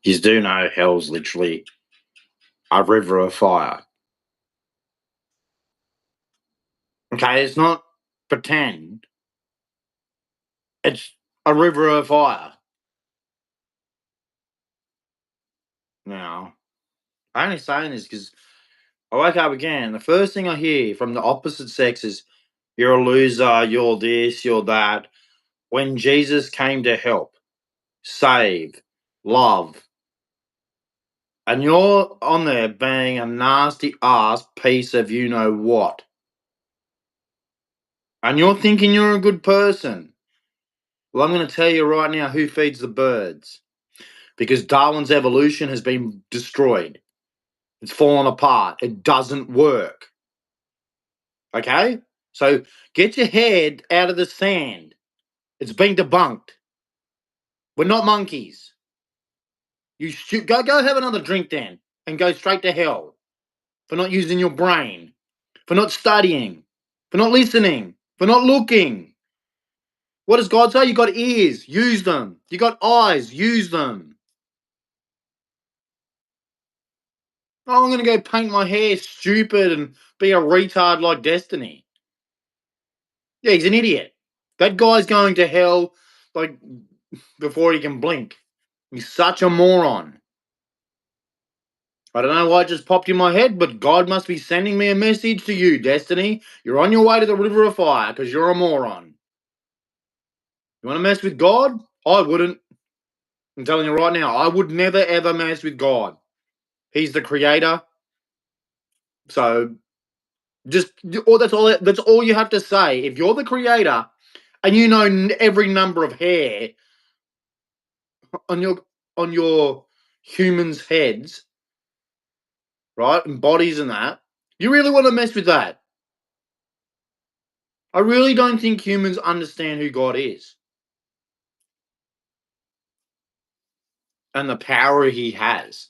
You do know hell's literally a river of fire. Okay, it's not pretend. It's a river of fire. Now, I'm only saying this because I wake up again. The first thing I hear from the opposite sex is, "You're a loser. You're this. You're that." When Jesus came to help, save, love, and you're on there being a nasty ass piece of you know what, and you're thinking you're a good person. Well, I'm going to tell you right now who feeds the birds, because Darwin's evolution has been destroyed. It's fallen apart. It doesn't work. Okay? So get your head out of the sand. It's been debunked. We're not monkeys. You should go have another drink then and go straight to hell for not using your brain, for not studying, for not listening, for not looking. What does God say? You got ears, use them. You got eyes, use them. Oh, I'm going to go paint my hair stupid and be a retard like Destiny. Yeah, he's an idiot. That guy's going to hell like before he can blink. He's such a moron. I don't know why it just popped in my head, but God must be sending me a message to you, Destiny. You're on your way to the river of fire because you're a moron. You want to mess with God? I wouldn't. I'm telling you right now, I would never ever mess with God. He's the creator. So just that's all you have to say. If you're the creator and you know every number of hair on your humans' heads, right, and bodies and that, you really want to mess with that? I really don't think humans understand who God is and the power he has.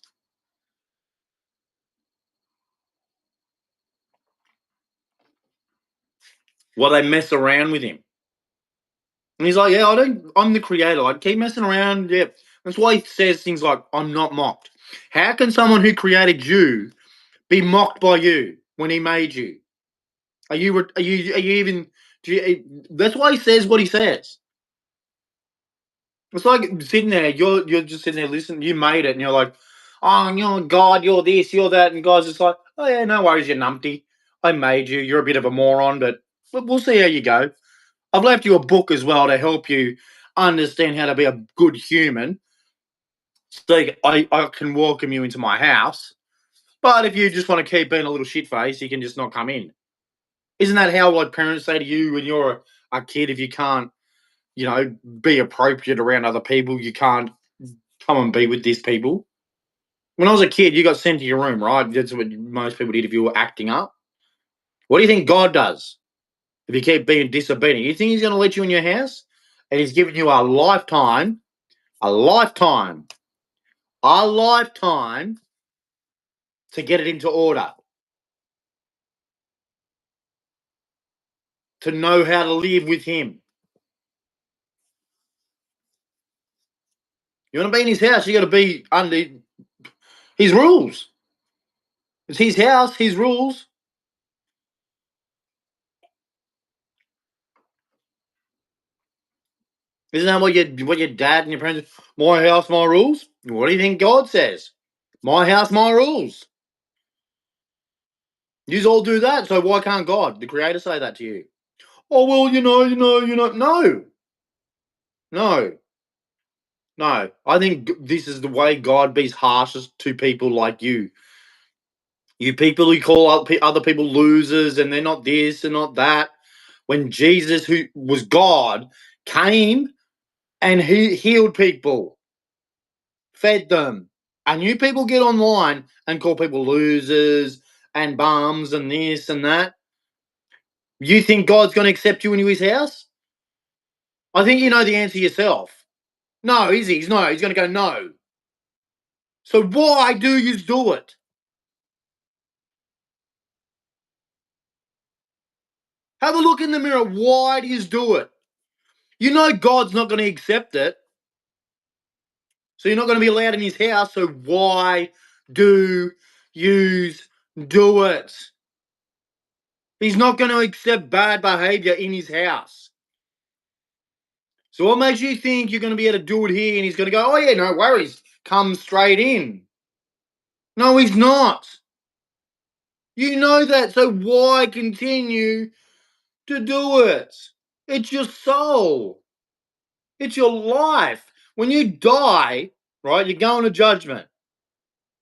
Well, they mess around with him. And he's like, yeah, I'm the creator. Like, keep messing around. Yeah. That's why he says things like, I'm not mocked. How can someone who created you be mocked by you when he made you? Are you even, that's why he says what he says. It's like sitting there, you're just sitting there listening, you made it, and you're like, oh, you're God, you're this, you're that, and God's just like, oh yeah, no worries, you numpty. I made you. You're a bit of a moron, but we'll see how you go. I've left you a book as well to help you understand how to be a good human. So I can welcome you into my house. But if you just want to keep being a little shit face, you can just not come in. Isn't that how like parents say to you when you're a kid? If you can't, be appropriate around other people, you can't come and be with these people. When I was a kid, you got sent to your room, right? That's what most people did if you were acting up. What do you think God does if you keep being disobedient? You think he's going to let you in your house? And he's giving you a lifetime, a lifetime, a lifetime to get it into order, to know how to live with him. You want to be in his house, you got to be under his rules. It's his house, his rules. Isn't that what your dad and your parents? My house, my rules. What do you think God says? My house, my rules. You all do that, so why can't God, the Creator, say that to you? Oh well, No, no, no. I think this is the way God be harshest to people like you. You people who call other people losers and they're not this and not that. When Jesus, who was God, came and he healed people, fed them. And you people get online and call people losers and bums and this and that. You think God's going to accept you into his house? I think you know the answer yourself. No, is he? He's no. He's going to go no. So why do you do it? Have a look in the mirror. Why do you do it? You know God's not going to accept it. So you're not going to be allowed in his house. So why do you do it? He's not going to accept bad behavior in his house. So what makes you think you're going to be able to do it here and he's going to go, oh, yeah, no worries, come straight in? No, he's not. You know that, so why continue to do it? It's your soul. It's your life. When you die, right, you're going to judgment,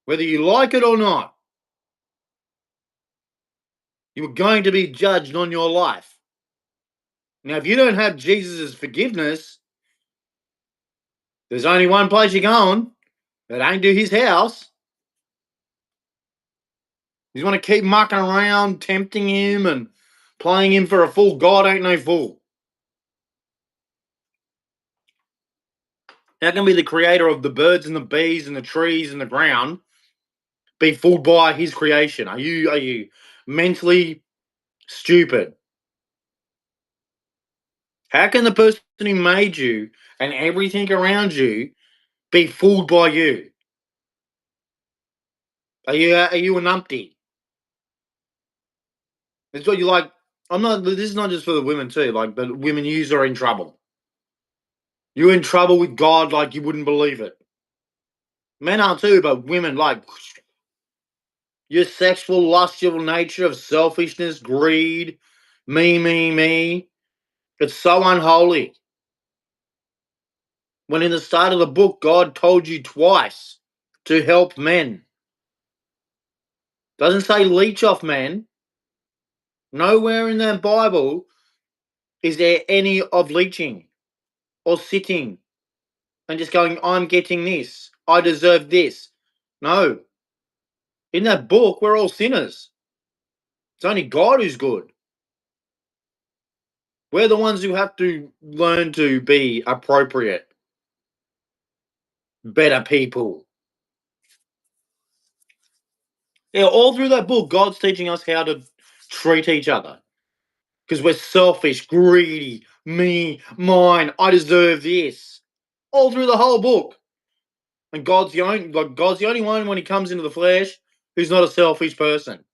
whether you like it or not. You're going to be judged on your life. Now, if you don't have Jesus' forgiveness, there's only one place you're going. It ain't to his house. You want to keep mucking around, tempting him and playing him for a fool. God ain't no fool. How can be the creator of the birds and the bees and the trees and the ground be fooled by his creation? Are you mentally stupid? How can the person who made you and everything around you be fooled by you? Are you a numpty? It's what you like. I'm not. This is not just for the women too. Like, but women, yous are in trouble. You're in trouble with God like you wouldn't believe it. Men are too, but women, like, your sexual, lustful nature of selfishness, greed, me. It's so unholy. When in the start of the book, God told you twice to help men. Doesn't say leech off men. Nowhere in that Bible is there any of leeching or sitting and just going, I'm getting this. I deserve this. No. In that book, we're all sinners. It's only God who's good. We're the ones who have to learn to be appropriate, better people. Yeah, all through that book, God's teaching us how to treat each other. Because we're selfish, greedy, me, mine, I deserve this. All through the whole book. And God's the only one when he comes into the flesh who's not a selfish person.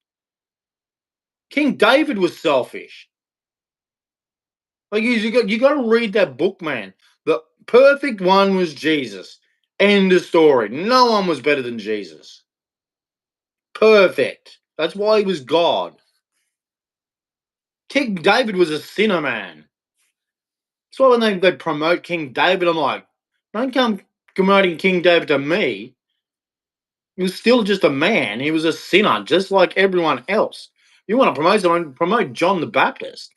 King David was selfish. Like you got to read that book, man. The perfect one was Jesus. End of story. No one was better than Jesus. Perfect. That's why he was God. King David was a sinner, man. That's why when they promote King David, I'm like, don't come promoting King David to me. He was still just a man. He was a sinner, just like everyone else. You want to promote someone, promote John the Baptist.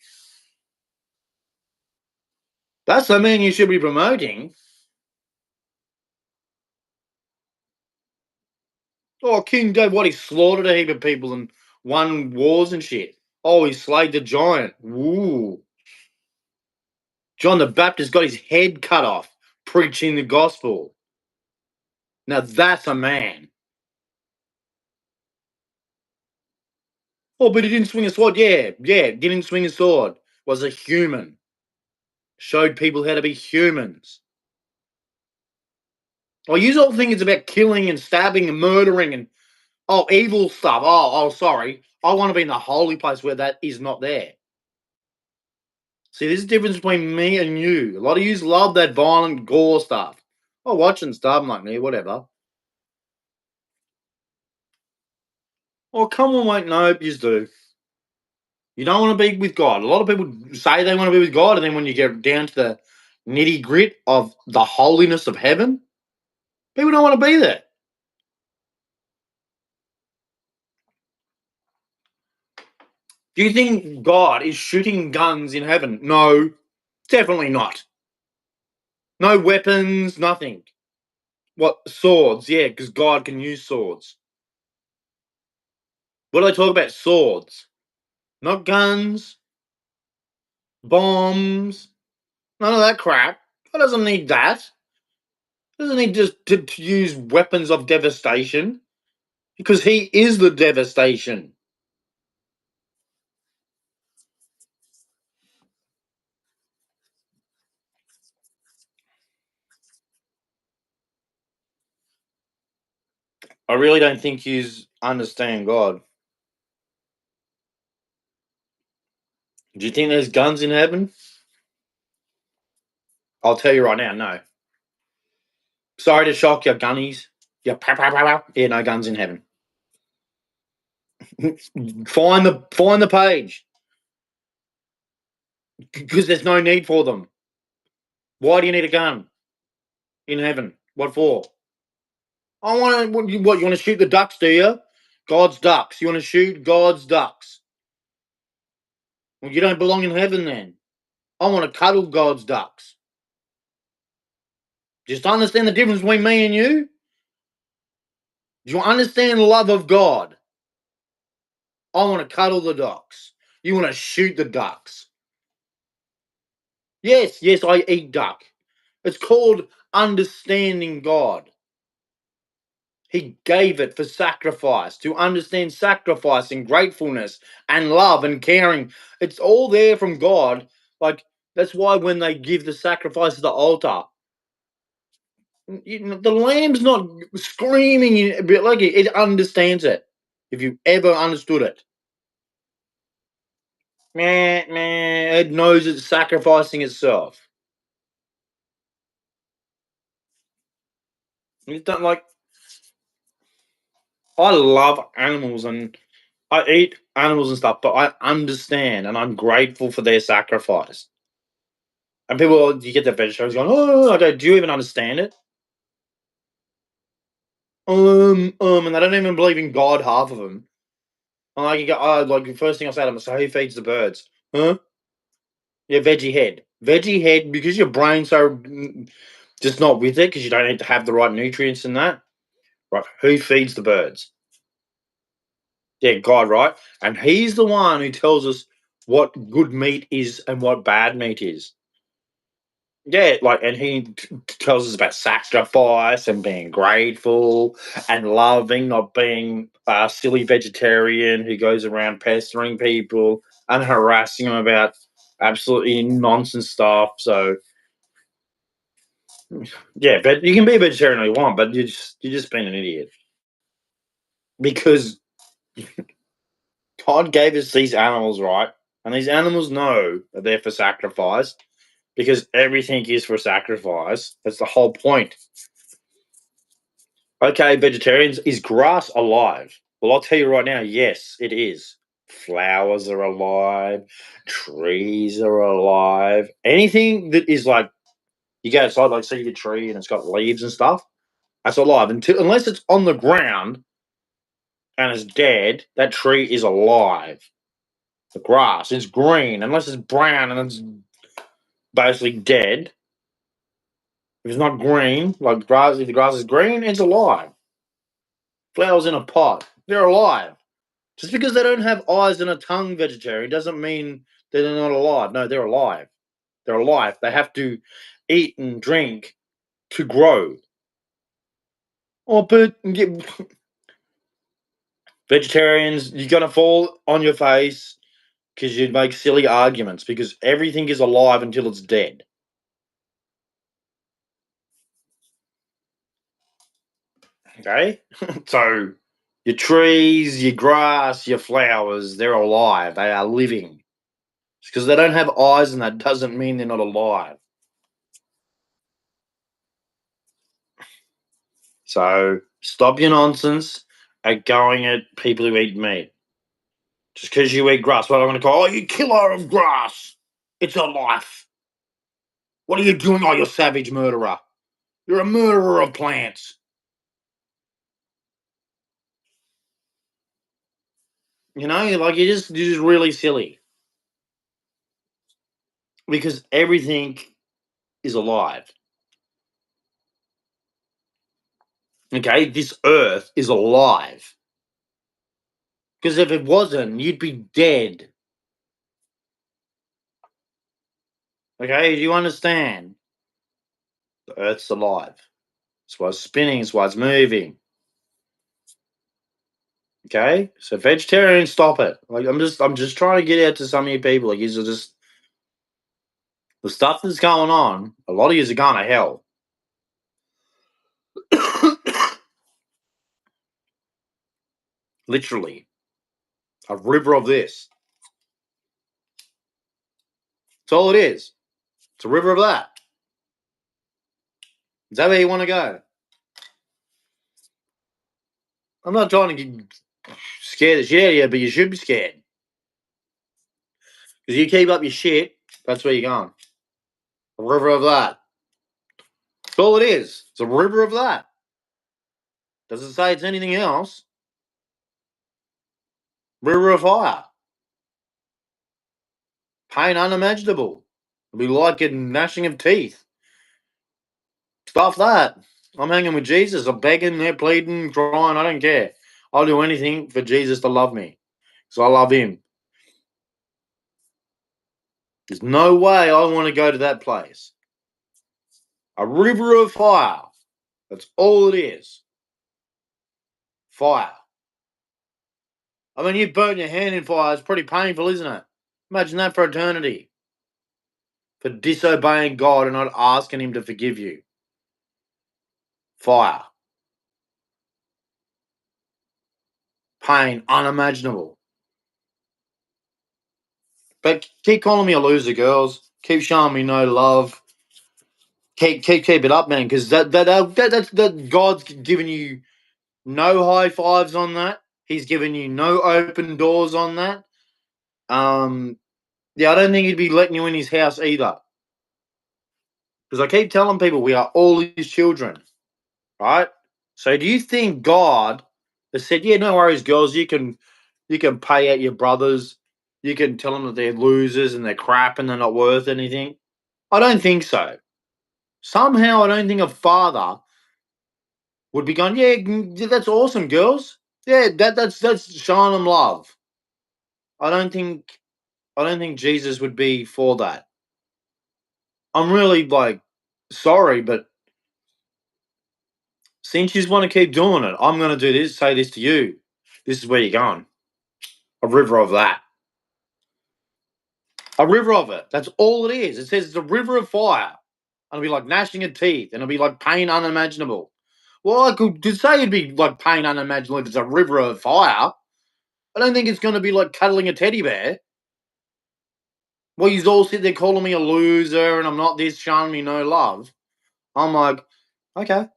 That's the man you should be promoting. Oh, King David, what, he slaughtered a heap of people and won wars and shit. Oh, he slayed the giant. Ooh. John the Baptist got his head cut off preaching the gospel. Now that's a man. Oh, but he didn't swing a sword. Yeah, didn't swing a sword. Was a human. Showed people how to be humans. I use all think it's about killing and stabbing and murdering and evil stuff. Sorry. I want to be in the holy place where that is not there. See, there's a difference between me and you. A lot of yous love that violent gore stuff. Oh, watching stuff, I'm like, me, whatever. Oh, come on, mate. No, you do. You don't want to be with God. A lot of people say they want to be with God, and then when you get down to the nitty grit of the holiness of heaven, people don't want to be there. Do you think God is shooting guns in heaven? No, definitely not. No weapons, nothing. What, swords? Yeah, because God can use swords. What do they talk about? Swords. Not guns, bombs, none of that crap. God doesn't need that. Doesn't need just to use weapons of devastation because he is the devastation. I really don't think you understand God. Do you think there's guns in heaven? I'll tell you right now, no. Sorry to shock your gunnies. Yeah, pow, pow, pow, pow. Yeah, no guns in heaven. Find the page because there's no need for them. Why do you need a gun in heaven? What for? I want to. What you want to shoot the ducks? Do you? God's ducks. You want to shoot God's ducks? Well, you don't belong in heaven then. I want to cuddle God's ducks. Just understand the difference between me and you. Do you understand the love of God? I want to cuddle the ducks. You want to shoot the ducks. Yes, yes, I eat duck. It's called understanding God. He gave it for sacrifice, to understand sacrifice and gratefulness and love and caring. It's all there from God. Like, that's why when they give the sacrifice at the altar, the lamb's not screaming, but like it understands it. If you ever understood it, meh, meh, it knows it's sacrificing itself. You don't like. I love animals and I eat animals and stuff, but I understand and I'm grateful for their sacrifice. And people, you get the vegetarians going, oh, I don't, do you even understand it? And they don't even believe in God, half of them. And like, you go, oh, like the first thing I say to them, so who feeds the birds? Huh? Yeah, veggie head. Veggie head, because your brain's so just not with it, because you don't need to have the right nutrients in that. Right? Who feeds the birds? Yeah, God, right? And he's the one who tells us what good meat is and what bad meat is. Yeah, like, and he tells us about sacrifice and being grateful and loving, not being a silly vegetarian who goes around pestering people and harassing them about absolutely nonsense stuff. So, yeah, but you can be a vegetarian all you want, but you're just being an idiot because God gave us these animals, right? And these animals know that they're for sacrifice because everything is for sacrifice. That's the whole point. Okay, vegetarians, is grass alive? Well, I'll tell you right now, yes, it is. Flowers are alive, trees are alive. Anything that is like you go outside, like see your tree and it's got leaves and stuff, that's alive. Unless it's on the ground and it's dead, that tree is alive. The grass is green, unless it's brown and it's basically dead. If it's not green, like grass, if the grass is green, it's alive. Flowers in a pot, they're alive. Just because they don't have eyes and a tongue, vegetarian, doesn't mean that they're not alive. No, they're alive. They're alive. They have to eat and drink to grow. Oh, but vegetarians, you're gonna fall on your face because you make silly arguments because everything is alive until it's dead. Okay, so your trees, your grass, your flowers, they're alive. They are living. Just because they don't have eyes and that doesn't mean they're not alive. So stop your nonsense at going at people who eat meat. Just because you eat grass, what I'm going to call, oh, you killer of grass. It's a life. What are you doing? Oh, you savage murderer. You're a murderer of plants. You know, you're just really silly because everything is alive. Okay, this earth is alive because if it wasn't, you'd be dead. Okay, do you understand? The earth's alive. That's why it's spinning. That's why it's moving. Okay, so vegetarians, stop it. Like I'm just trying to get out to some of you people. Like, you just the stuff that's going on. A lot of you are going to hell. Literally. A river of this. That's all it is. It's a river of that. Is that where you want to go? I'm not trying to get scared the shit out of you, but you should be scared. Because you keep up your shit, that's where you're going. A river of that. That's all it is. It's a river of that. Doesn't say it's anything else. River of fire. Pain unimaginable. It'll be like a gnashing of teeth. Stuff that. I'm hanging with Jesus. I'm begging, they're pleading, crying. I don't care. I'll do anything for Jesus to love me. Because I love him. There's no way I want to go to that place. A river of fire. That's all it is. Fire. I mean, you burn your hand in fire. It's pretty painful, isn't it? Imagine that for eternity. For disobeying God and not asking him to forgive you. Fire. Pain unimaginable. But keep calling me a loser, girls. Keep showing me no love. Keep it up, man, because that God's given you no high fives on that. He's given you no open doors on that. Yeah, I don't think he'd be letting you in his house either. Because I keep telling people we are all his children, right? So do you think God has said, yeah, no worries, girls, you can pay out your brothers, you can tell them that they're losers and they're crap and they're not worth anything? I don't think so. Somehow I don't think a father would be going, yeah, that's awesome, girls. Yeah, that's showing them love. I don't think Jesus would be for that. I'm really sorry, but since you just want to keep doing it, I'm going to do this, say this to you. This is where you're going. A river of that. A river of it. That's all it is. It says it's a river of fire. And it'll be like gnashing of teeth. And it'll be like pain unimaginable. Well, I could say it'd be like pain unimaginable if it's a river of fire. I don't think it's going to be like cuddling a teddy bear. Well, you all sit there calling me a loser and I'm not this, showing me no love. I'm like, okay.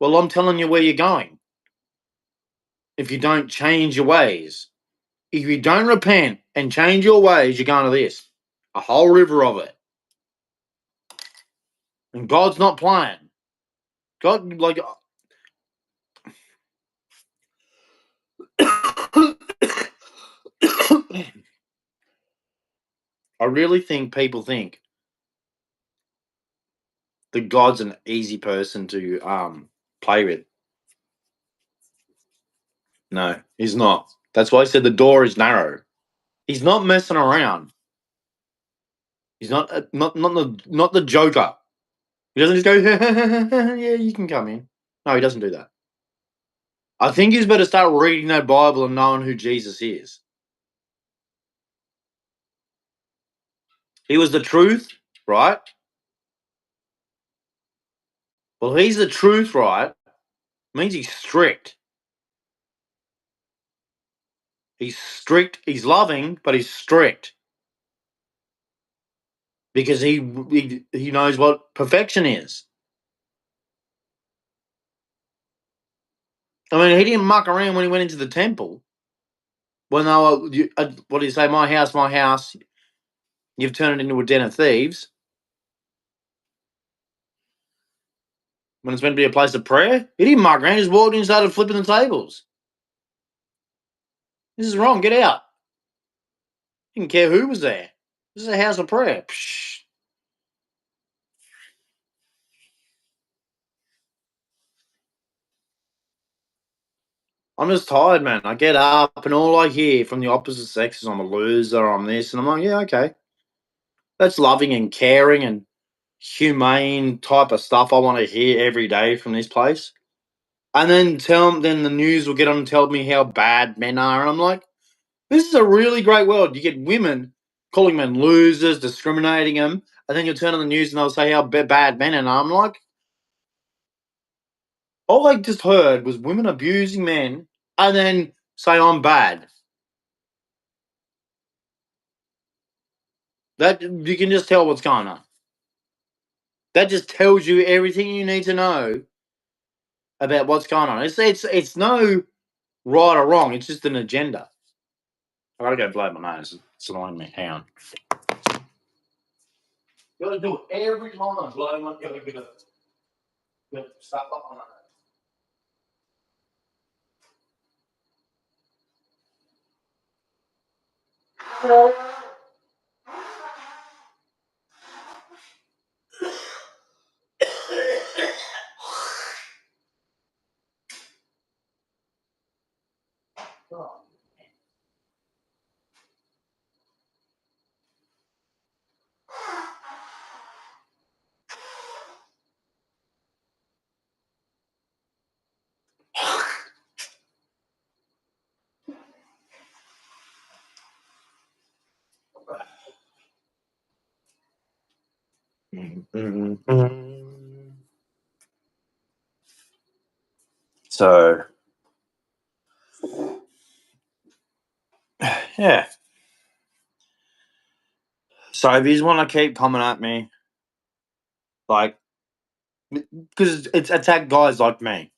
Well, I'm telling you where you're going. If you don't change your ways. If you don't repent and change your ways, you're going to this. A whole river of it. And God's not playing. God, I really think people think that God's an easy person to play with. No, he's not. That's why I said the door is narrow. He's not messing around. He's not the Joker. He doesn't just go, yeah, you can come in. No, he doesn't do that. I think he's better start reading that Bible and knowing who Jesus is. He was the truth, right? Well, he's the truth, right? Means he's strict. He's strict. He's loving, but he's strict because he knows what perfection is. I mean, he didn't muck around when he went into the temple. When they were, what do you say? My house. You've turned it into a den of thieves. When it's meant to be a place of prayer, he didn't muck around. He just walked in and started flipping the tables. This is wrong. Get out. Didn't care who was there. This is a house of prayer. Psh. I'm just tired, man. I get up and all I hear from the opposite sex is I'm a loser, I'm this, and I'm like, yeah, okay. That's loving and caring and humane type of stuff I want to hear every day from this place. And then the news will get on and tell me how bad men are, and I'm like, this is a really great world. You get women calling men losers, discriminating them, and then you'll turn on the news and they'll say how bad men are. And I'm like, all I just heard was women abusing men, and then say I'm bad. That you can just tell what's going on. That just tells you everything you need to know about what's going on. It's no right or wrong. It's just an agenda. I gotta go blow my nose. It's annoying me. Hang on. You gotta do it every time. Blow my gotta stuff up on it. So yeah. So if you want to keep coming at me, like, because it's attack guys like me,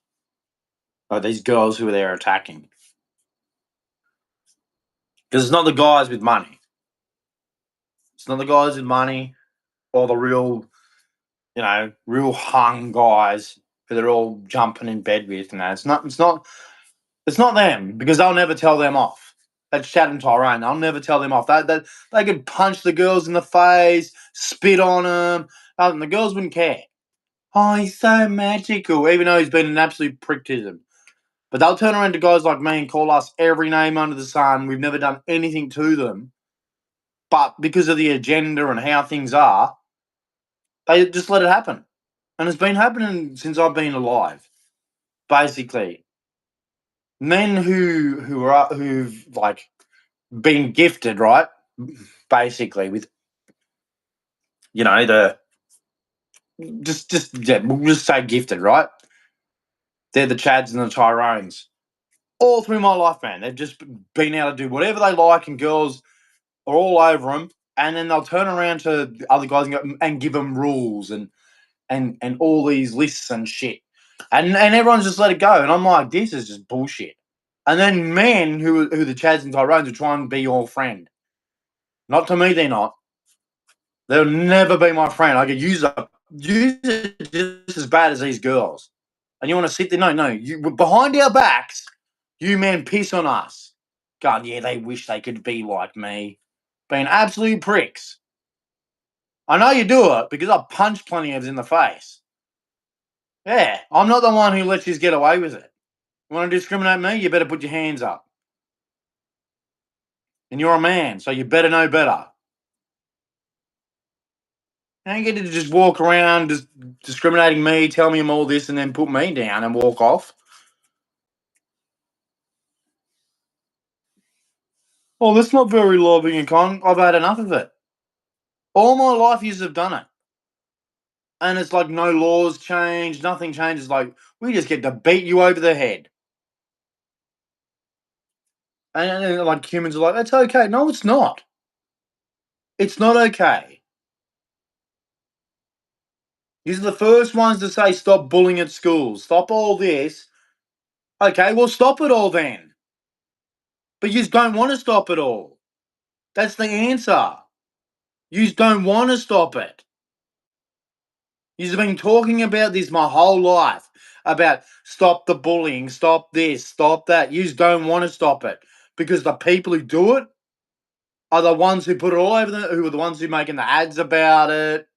like these girls who are there attacking. Because it's not the guys with money. It's not the guys with money or the real, real hung guys who they're all jumping in bed with and that. It's not them because they'll never tell them off. That's Chad and Tyrone. They'll never tell them off. That they could punch the girls in the face, spit on them, and the girls wouldn't care. Oh, he's so magical, even though he's been an absolute prick to them. But they'll turn around to guys like me and call us every name under the sun. We've never done anything to them. But because of the agenda and how things are, they just let it happen. And it's been happening since I've been alive. Basically, men who've like been gifted, right? Basically, with the just yeah, we'll just say gifted, right? They're the Chads and the Tyrones. All through my life, man, they've just been able to do whatever they like, and girls are all over them. And then they'll turn around to the other guys and give them rules and all these lists and shit. And everyone's just let it go. And I'm like, this is just bullshit. And then men who the Chads and Tyrones are trying to be your friend. Not to me, they're not. They'll never be my friend. I could use it just as bad as these girls. And you want to sit there? No. You behind our backs, you men piss on us. God, yeah, they wish they could be like me. Being absolute pricks. I know you do it because I punched plenty of it in the face. Yeah, I'm not the one who lets you get away with it. You want to discriminate me? You better put your hands up. And you're a man, so you better know better. You don't get to just walk around just discriminating me, tell me I'm all this, and then put me down and walk off. Oh, that's not very loving and kind. I've had enough of it. All my life, you have done it. And it's like no laws change, nothing changes. Like, we just get to beat you over the head. And like humans are like, that's okay. No, it's not. It's not okay. These are the first ones to say stop bullying at schools. Stop all this. Okay, well, stop it all then. But you just don't want to stop it all. That's the answer. You just don't want to stop it. You've been talking about this my whole life. About stop the bullying, stop this, stop that. You just don't want to stop it. Because the people who do it are the ones who put it all over who are the ones who are making the ads about it.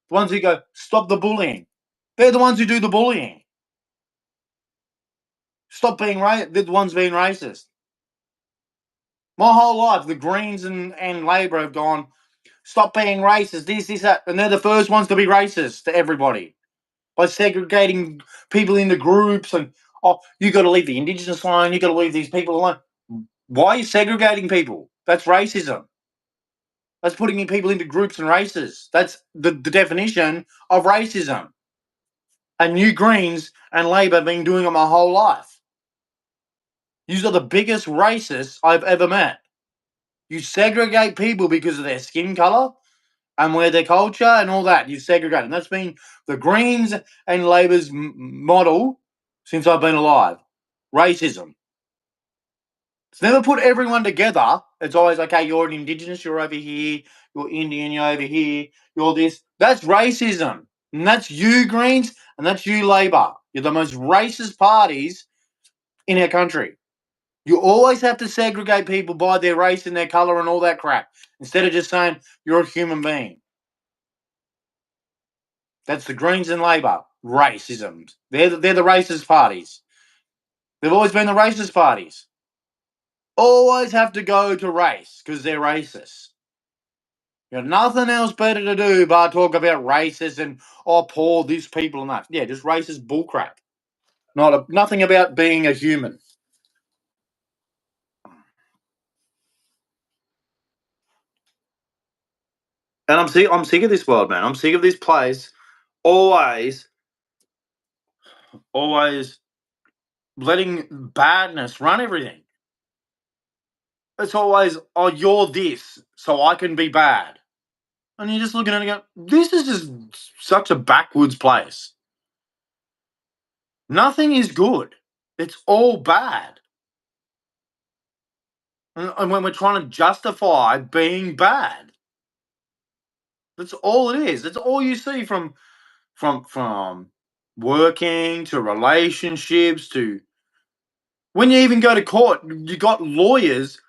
The ones who go, stop the bullying. They're the ones who do the bullying. Stop being they're the ones being racist. My whole life, the Greens and Labor have gone, stop being racist, this, that. And they're the first ones to be racist to everybody by segregating people into groups and, oh, you got to leave the Indigenous alone, you got to leave these people alone. Why are you segregating people? That's racism. That's putting people into groups and races. That's the definition of racism. And you Greens and Labor have been doing it my whole life. You are the biggest racists I've ever met. You segregate people because of their skin color and where their culture and all that. You segregate. And that's been the Greens and Labor's model since I've been alive. Racism. It's never put everyone together. It's always, okay, you're an Indigenous, you're over here, you're Indian, you're over here, you're this. That's racism. And that's you, Greens, and that's you, Labor. You're the most racist parties in our country. You always have to segregate people by their race and their color and all that crap, instead of just saying you're a human being. That's the Greens and Labor. Racism. They're the racist parties. They've always been the racist parties. Always have to go to race because they're racist. You got nothing else better to do but talk about racists and poor these people and that. Yeah, just racist bullcrap. Nothing about being a human. And I'm sick of this world, man. I'm sick of this place always letting badness run everything. It's always, oh, you're this, so I can be bad. And you're just looking at it and go, this is just such a backwards place. Nothing is good. It's all bad. And when we're trying to justify being bad, that's all it is. That's all you see from working to relationships to when you even go to court, you got lawyers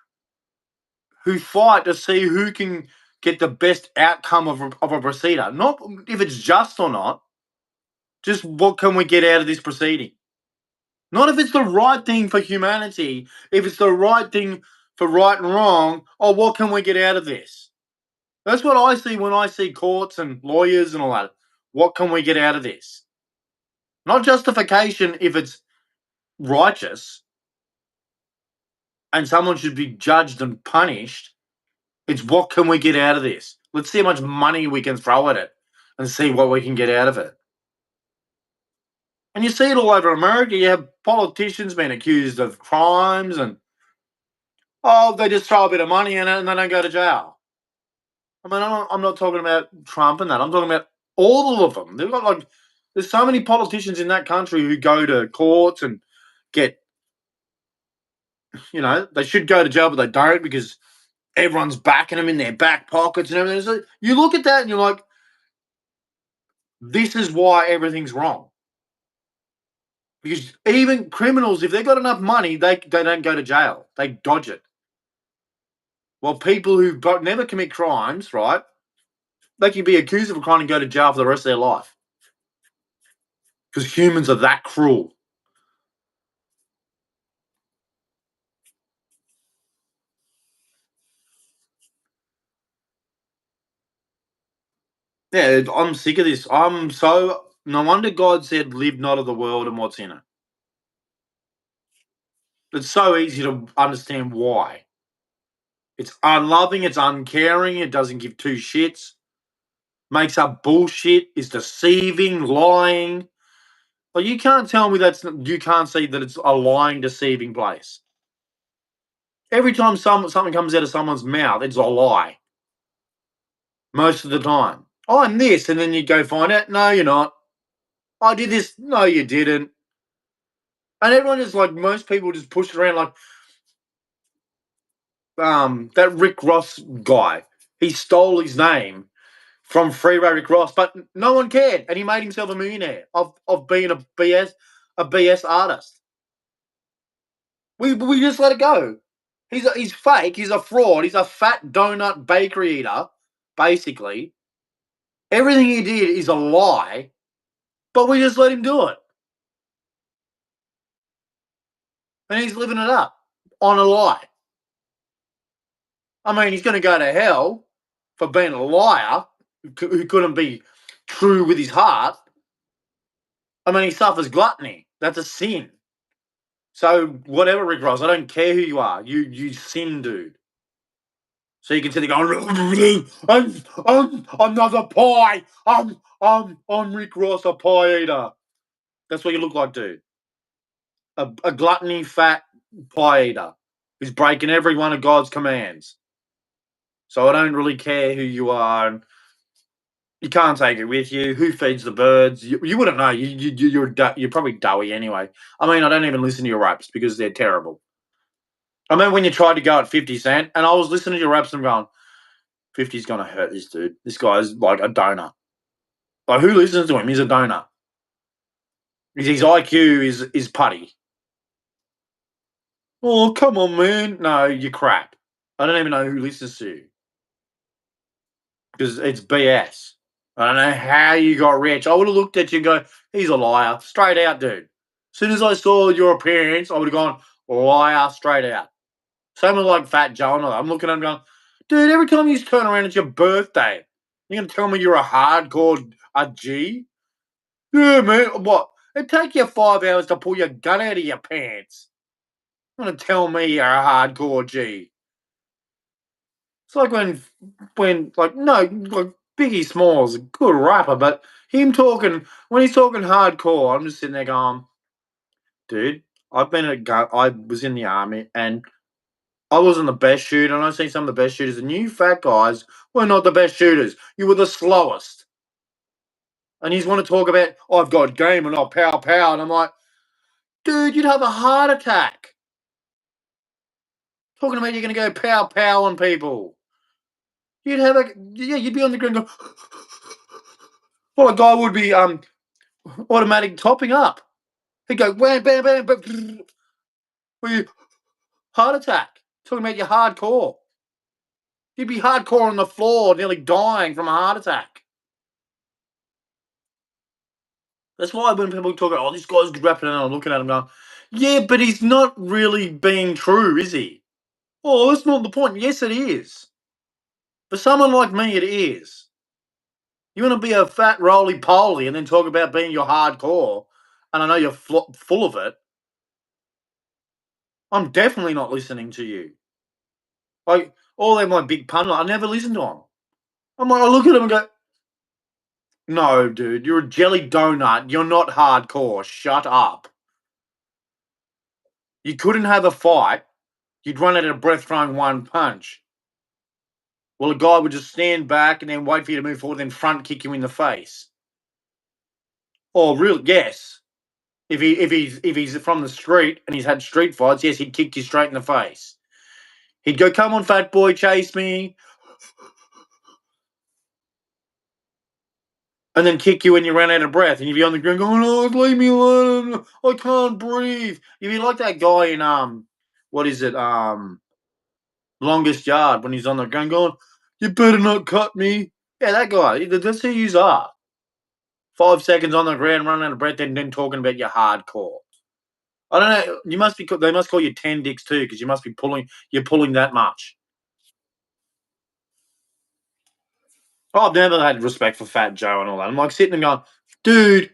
who fight to see who can get the best outcome of a procedure. Not if it's just or not, just what can we get out of this proceeding. Not if it's the right thing for humanity, if it's the right thing for right and wrong, or what can we get out of this? That's what I see when I see courts and lawyers and all that. What can we get out of this? Not justification if it's righteous and someone should be judged and punished. It's what can we get out of this? Let's see how much money we can throw at it and see what we can get out of it. And you see it all over America. You have politicians being accused of crimes and, they just throw a bit of money in it and they don't go to jail. I mean, I'm not talking about Trump and that. I'm talking about all of them. They've got there's so many politicians in that country who go to courts and get, they should go to jail, but they don't because everyone's backing them in their back pockets and everything. So you look at that and you're like, this is why everything's wrong. Because even criminals, if they've got enough money, they don't go to jail. They dodge it. Well, people who never commit crimes, right, they can be accused of a crime and go to jail for the rest of their life. Because humans are that cruel. Yeah, I'm sick of this. No wonder God said, live not of the world and what's in it. It's so easy to understand why. It's unloving, it's uncaring, it doesn't give two shits, makes up bullshit, is deceiving, lying. Well, you can't tell me you can't see that it's a lying, deceiving place. Every time something comes out of someone's mouth, it's a lie. Most of the time. Oh, I'm this, and then you go find out, no, you're not. I did this, no, you didn't. And everyone is most people just push it around that Rick Ross guy. He stole his name from Freeway Rick Ross, but no one cared, and he made himself a millionaire of being a BS artist. We just let it go. He's fake. He's a fraud. He's a fat donut bakery eater, basically. Everything he did is a lie, but we just let him do it, and he's living it up on a lie. I mean, he's going to go to hell for being a liar who couldn't be true with his heart. I mean, he suffers gluttony. That's a sin. So whatever, Rick Ross, I don't care who you are. You sin, dude. So you can sit there going, I'm not a pie. I'm Rick Ross, a pie eater. That's what you look like, dude. A gluttony, fat, pie eater who's breaking every one of God's commands. So I don't really care who you are. And you can't take it with you. Who feeds the birds? You wouldn't know. You're probably doughy anyway. I mean, I don't even listen to your raps because they're terrible. I remember when you tried to go at 50 Cent, and I was listening to your raps and I'm going, 50's gonna hurt this dude. This guy's like a donor. Like who listens to him? He's a donor. His IQ is putty. Oh, come on, man. No, you're crap. I don't even know who listens to you because it's BS. I don't know how you got rich. I would have looked at you and go, he's a liar. Straight out, dude. As soon as I saw your appearance, I would have gone, liar, straight out. Same with like Fat Joe and all that. I'm looking at him going, dude, every time you turn around, it's your birthday. You're going to tell me you're a hardcore a G? Yeah, man. What? It'd take you 5 hours to pull your gun out of your pants. You're going to tell me you're a hardcore G. It's like when like no, like Biggie Smalls, a good rapper, but him talking when he's talking hardcore, I'm just sitting there going, dude, I was in the army and I wasn't the best shooter, and I've seen some of the best shooters, and you fat guys were not the best shooters. You were the slowest. And he's want to talk about, I've got game and I'll pow pow, and I'm like, dude, you'd have a heart attack. Talking about you're gonna go pow pow on people. You'd be on the ground going, well, a guy would be automatic topping up. He'd go bam, bam, bam, bam. Heart attack. Talking about your hardcore. You'd be hardcore on the floor, nearly dying from a heart attack. That's why when people talk about, oh, this guy's rapping, and I'm looking at him going, yeah, but he's not really being true, is he? Oh, that's not the point. Yes, it is. For someone like me, it is. You want to be a fat roly poly and then talk about being your hardcore, and I know you're full of it. I'm definitely not listening to you. Like, all them like big pun, I never listen to them. I'm like, I look at them and go, no, dude, you're a jelly donut. You're not hardcore. Shut up. You couldn't have a fight. You'd run out of breath throwing one punch. Well, a guy would just stand back and then wait for you to move forward, then front kick you in the face. Oh, really? Yes. If he's from the street and he's had street fights, yes, he'd kick you straight in the face. He'd go, come on, fat boy, chase me. And then kick you when you ran out of breath, and you'd be on the ground going, "Oh, leave me alone! I can't breathe." You'd be like that guy in what is it, Longest Yard, when he's on the ground going, "You better not cut me." Yeah, that guy. That's who you are. 5 seconds on the ground, running out of breath, and then talking about your hardcore. I don't know. You must be. They must call you 10 dicks too, because you must be pulling. You're pulling that much. I've never had respect for Fat Joe and all that. I'm like sitting and going, dude,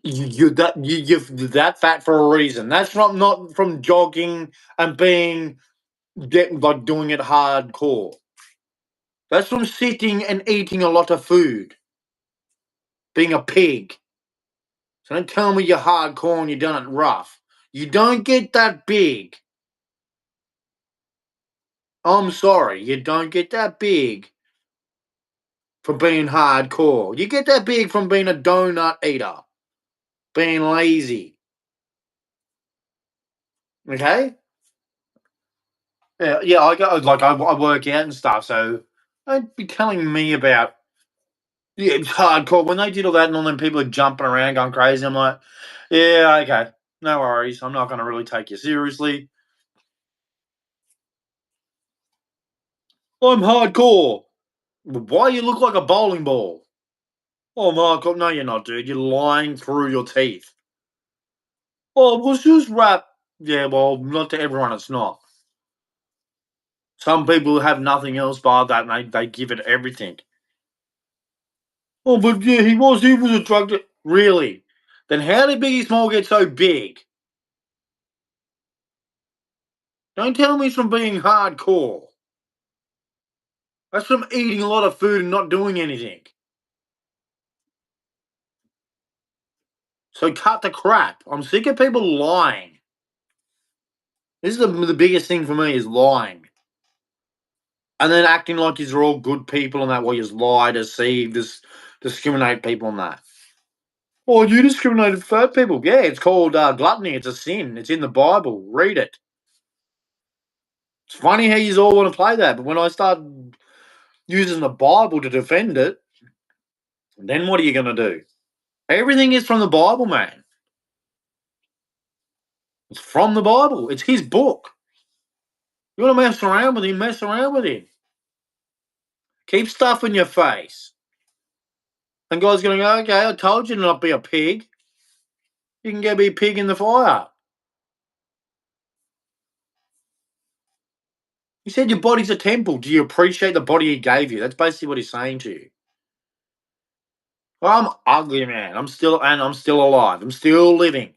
you're that fat for a reason. That's not from jogging and being like doing it hardcore. That's from sitting and eating a lot of food, being a pig. So don't tell me you're hardcore and you've done it rough. You don't get that big. I'm sorry, you don't get that big from being hardcore. You get that big from being a donut eater, being lazy. Okay? Yeah. I go like I work out and stuff. So don't be telling me about it's hardcore when they did all that and all them people are jumping around going crazy. I'm like, yeah, okay, no worries. I'm not going to really take you seriously. I'm hardcore. Why you look like a bowling ball? Oh my god, no, you're not, dude. You're lying through your teeth. Oh, it was just rap. Yeah, well, not to everyone. It's not. Some people have nothing else but that, and they give it everything. Oh, but yeah, he was a drug dealer. Really? Then how did Biggie Small get so big? Don't tell me it's from being hardcore. That's from eating a lot of food and not doing anything. So cut the crap. I'm sick of people lying. This is the biggest thing for me is lying. And then acting like you're all good people and that, well, you lie, deceive, discriminate people and that. Oh, you discriminated fat people. Yeah, it's called gluttony. It's a sin. It's in the Bible. Read it. It's funny how you all want to play that, but when I start using the Bible to defend it, then what are you going to do? Everything is from the Bible, man. It's from the Bible. It's his book. You want to mess around with him, mess around with him. Keep stuff in your face. And God's going to go, okay, I told you to not be a pig. You can go be a pig in the fire. He said your body's a temple. Do you appreciate the body he gave you? That's basically what he's saying to you. Well, I'm ugly, man. I'm still alive. I'm still living.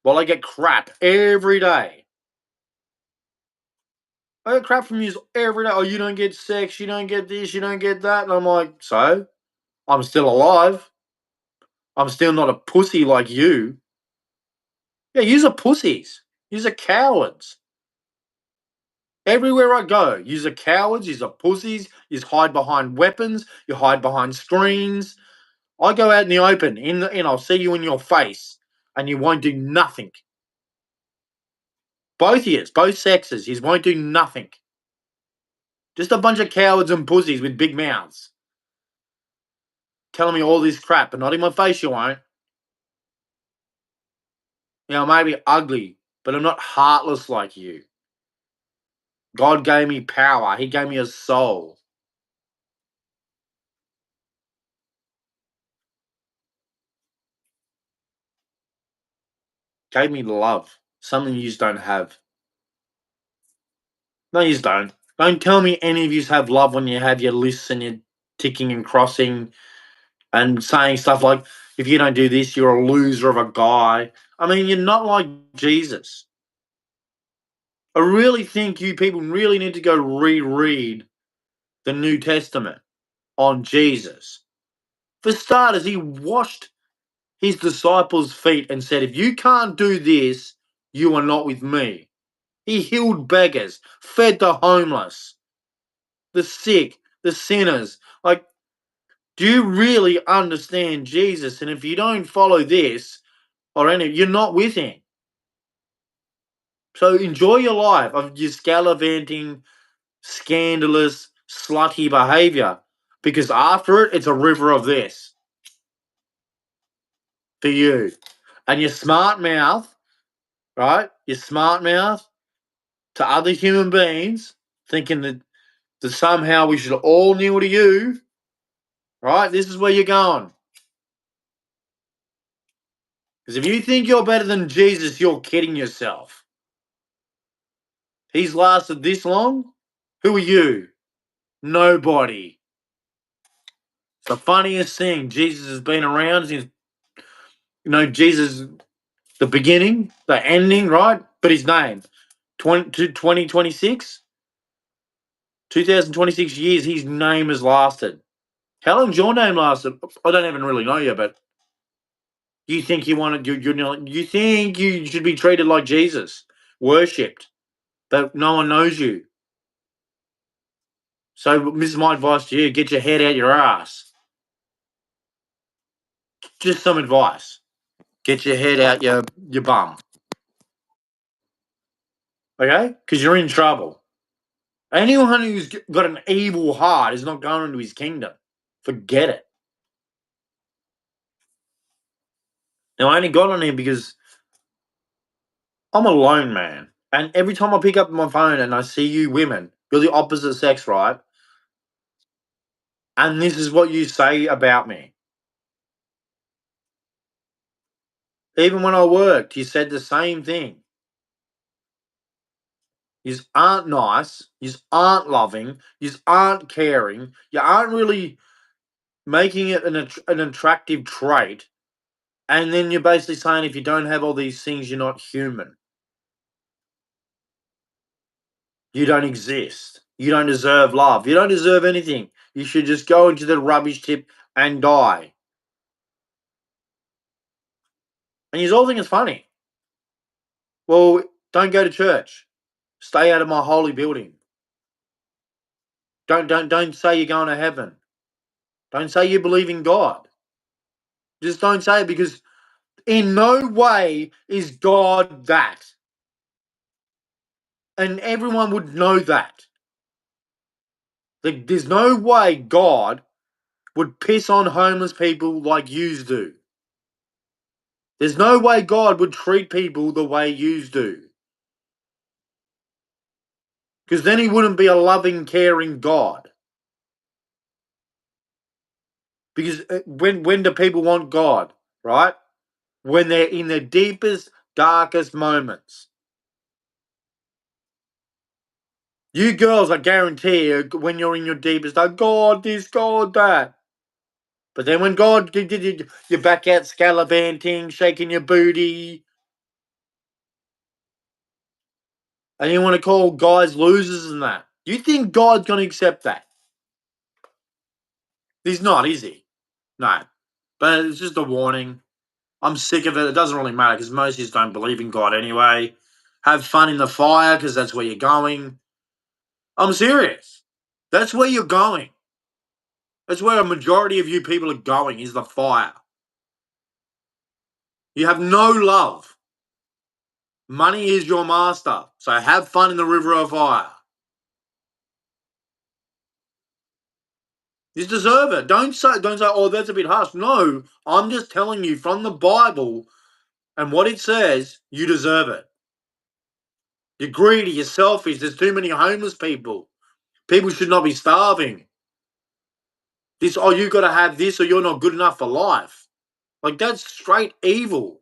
Well, I get crap every day. I get crap from you every day. Oh, you don't get sex, you don't get this, you don't get that. And I'm like, so? I'm still alive. I'm still not a pussy like you. Yeah, yous are pussies. Yous are cowards. Everywhere I go, yous are cowards, yous are pussies, yous hide behind weapons, you hide behind screens. I go out in the open, I'll see you in your face, and you won't do nothing. Both yous, both sexes, yous won't do nothing. Just a bunch of cowards and pussies with big mouths. Telling me all this crap, but not in my face you won't. You know, I may be ugly, but I'm not heartless like you. God gave me power. He gave me a soul. Gave me love. Something you don't have. No, you don't. Don't tell me any of you have love when you have your lists and you're ticking and crossing and saying stuff like, if you don't do this, you're a loser of a guy. I mean, you're not like Jesus. I really think you people really need to go reread the New Testament on Jesus. For starters, he washed his disciples' feet and said, if you can't do this, you are not with me. He healed beggars, fed the homeless, the sick, the sinners. Like, do you really understand Jesus? And if you don't follow this or any, you're not with him. So enjoy your life of your gallivanting, scandalous, slutty behavior, because after it, it's a river of this for you. And your smart mouth, right? Your smart mouth to other human beings, thinking that somehow we should all kneel to you, right? This is where you're going. Because if you think you're better than Jesus, you're kidding yourself. He's lasted this long? Who are you? Nobody. It's the funniest thing. Jesus has been around since, Jesus, the beginning, the ending, right? But his name, 2026, 2026 years, his name has lasted. How long's your name lasted? I don't even really know you, but you think you think you should be treated like Jesus, worshipped, but no one knows you. So this is my advice to you: get your head out your ass. Just some advice: get your head out your bum, okay? Because you're in trouble. Anyone who's got an evil heart is not going into his kingdom. Forget it. Now I only got on here because I'm a lone man, and every time I pick up my phone and I see you women, you're the opposite sex, right? And this is what you say about me. Even when I worked, you said the same thing. You aren't nice. You aren't loving. You aren't caring. You aren't really making it an attractive trait. And then you're basically saying if you don't have all these things, you're not human. You don't exist. You don't deserve love. You don't deserve anything. You should just go into the rubbish tip and die. And you all think it's funny. Well, don't go to church. Stay out of my holy building. Don't say you're going to heaven. Don't say you believe in God. Just don't say it, because in no way is God that. And everyone would know that. Like, there's no way God would piss on homeless people like yous do. There's no way God would treat people the way yous do. Because then he wouldn't be a loving, caring God. Because when do people want God, right? When they're in their deepest, darkest moments. You girls, I guarantee you, when you're in your deepest, like, God this, God that. But then when God, you're back out scalavanting, shaking your booty, and you want to call guys losers and that. You think God's going to accept that? He's not, is he? No. But it's just a warning. I'm sick of it. It doesn't really matter, because most of you don't believe in God anyway. Have fun in the fire, because that's where you're going. I'm serious. That's where you're going. That's where a majority of you people are going, is the fire. You have no love. Money is your master. So have fun in the river of fire. You deserve it. Don't say, oh, that's a bit harsh. No, I'm just telling you from the Bible and what it says, you deserve it. You're greedy, you're selfish, there's too many homeless people. People should not be starving. This, oh, you gotta have this or you're not good enough for life. Like, that's straight evil.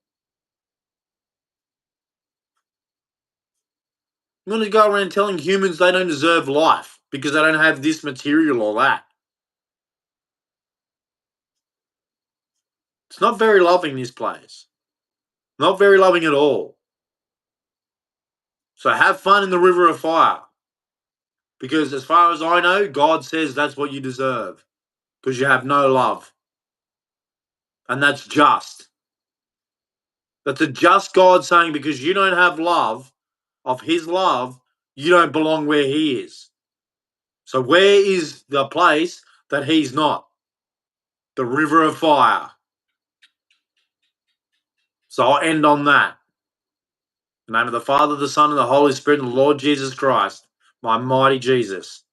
I'm gonna go around telling humans they don't deserve life because they don't have this material or that. It's not very loving, this place. Not very loving at all. So have fun in the river of fire. Because as far as I know, God says that's what you deserve. Because you have no love. And that's just. That's a just God saying, because you don't have love of his love, you don't belong where he is. So where is the place that he's not? The river of fire. So I'll end on that. In the name of the Father, the Son, and the Holy Spirit, and the Lord Jesus Christ, my mighty Jesus.